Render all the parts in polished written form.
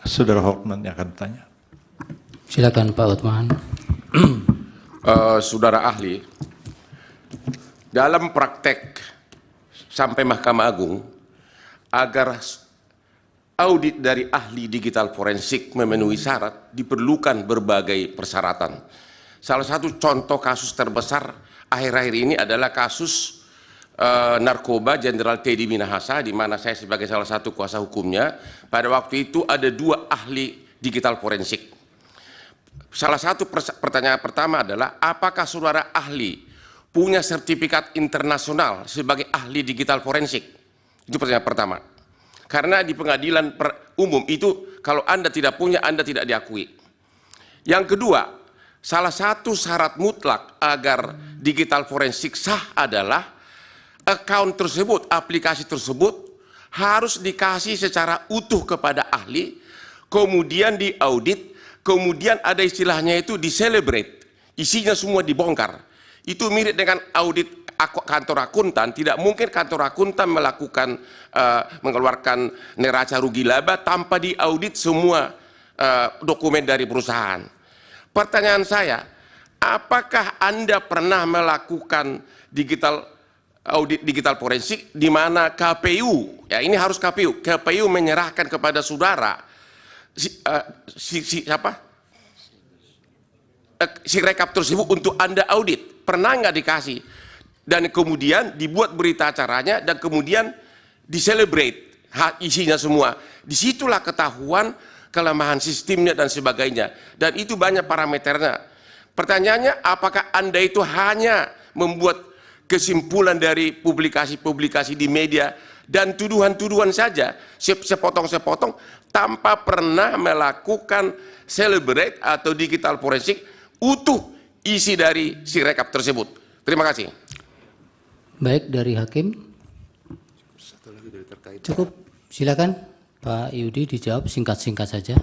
Saudara Hotman yang akan bertanya. Silakan Pak Hotman. Saudara ahli, dalam praktek sampai Mahkamah Agung, agar audit dari ahli digital forensik memenuhi syarat, diperlukan berbagai persyaratan. Salah satu contoh kasus terbesar akhir-akhir ini adalah kasus narkoba Jenderal Teddy Minahasa, di mana saya sebagai salah satu kuasa hukumnya. Pada waktu itu ada 2 ahli digital forensik. Salah satu pertanyaan pertama adalah, apakah saudara ahli punya sertifikat internasional sebagai ahli digital forensik? Itu pertanyaan pertama. Karena di pengadilan umum itu, kalau Anda tidak punya, Anda tidak diakui. Yang kedua, salah satu syarat mutlak agar digital forensik sah adalah account tersebut, aplikasi tersebut harus dikasih secara utuh kepada ahli, kemudian diaudit, kemudian ada istilahnya itu di-celebrate, isinya semua dibongkar. Itu mirip dengan audit kantor akuntan. Tidak mungkin kantor akuntan melakukan mengeluarkan neraca rugi laba tanpa diaudit semua dokumen dari perusahaan. Pertanyaan saya, apakah Anda pernah melakukan audit digital forensik di mana KPU, ya ini harus KPU menyerahkan kepada saudara si rekap tersebut untuk Anda audit? Pernah nggak dikasih? Dan kemudian dibuat berita acaranya dan kemudian di-celebrate isinya semua. Disitulah ketahuan kelemahan sistemnya dan sebagainya. Dan itu banyak parameternya. Pertanyaannya, apakah Anda itu hanya membuat kesimpulan dari publikasi-publikasi di media dan tuduhan-tuduhan saja, sepotong-sepotong, tanpa pernah melakukan celebrate atau digital forensik utuh isi dari si rekap tersebut? Terima kasih. Baik, dari Hakim. Cukup, silakan Pak Yudi dijawab singkat-singkat saja.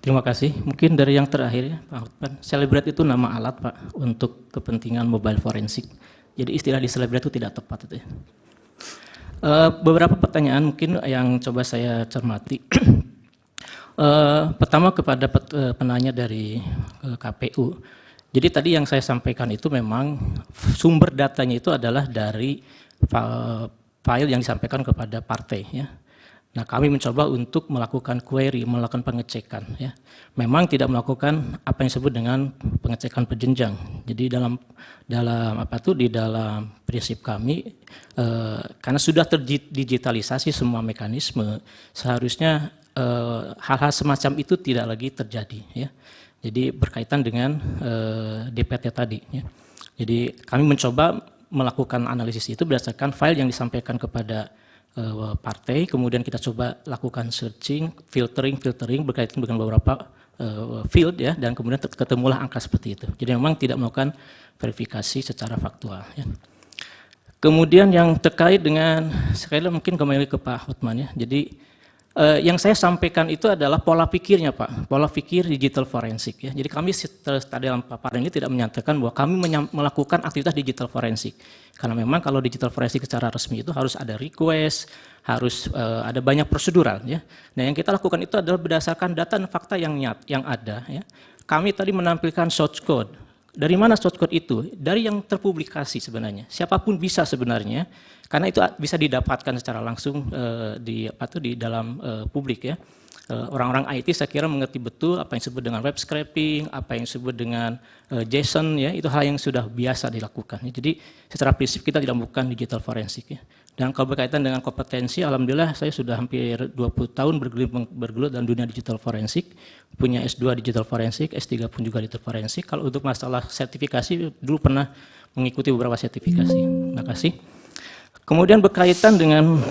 Terima kasih. Mungkin dari yang terakhir ya, Pak Hotman. Celebrate itu nama alat, Pak, untuk kepentingan mobile forensik. Jadi istilah di celebrate itu tidak tepat itu ya. Beberapa pertanyaan mungkin yang coba saya cermati. Pertama kepada penanya dari KPU. Jadi tadi yang saya sampaikan itu memang sumber datanya itu adalah dari file yang disampaikan kepada partai ya. Nah, kami mencoba untuk melakukan query, melakukan pengecekan ya. Memang tidak melakukan apa yang disebut dengan pengecekan berjenjang. Jadi dalam di dalam prinsip kami karena sudah terdigitalisasi semua mekanisme, seharusnya hal-hal semacam itu tidak lagi terjadi ya. Jadi berkaitan dengan DPT tadi ya. Jadi kami mencoba melakukan analisis itu berdasarkan file yang disampaikan kepada partai, kemudian kita coba lakukan searching, filtering berkaitan dengan beberapa field ya, dan kemudian ketemulah angka seperti itu. Jadi memang tidak melakukan verifikasi secara faktual ya. Kemudian yang terkait dengan, sekali lagi mungkin kembali ke Pak Hotman ya. Jadi yang saya sampaikan itu adalah pola pikirnya Pak, pola pikir digital forensik ya. Jadi kami tadi dalam paparan ini tidak menyatakan bahwa kami melakukan aktivitas digital forensik. Karena memang kalau digital forensik secara resmi itu harus ada request, harus ada banyak prosedural ya. Nah yang kita lakukan itu adalah berdasarkan data dan fakta yang ada ya. Kami tadi menampilkan source code. Dari mana source code itu? Dari yang terpublikasi sebenarnya. Siapapun bisa sebenarnya. Karena itu bisa didapatkan secara langsung di dalam publik ya. Orang-orang IT saya kira mengerti betul apa yang disebut dengan web scraping, apa yang disebut dengan JSON ya, itu hal yang sudah biasa dilakukan. Jadi secara prinsip kita tidak melakukan digital forensik ya. Dan kalau berkaitan dengan kompetensi, alhamdulillah saya sudah hampir 20 tahun bergelut dalam dunia digital forensik, punya S2 digital forensik, S3 pun juga digital forensik. Kalau untuk masalah sertifikasi dulu pernah mengikuti beberapa sertifikasi. Terima kasih. Kemudian berkaitan dengan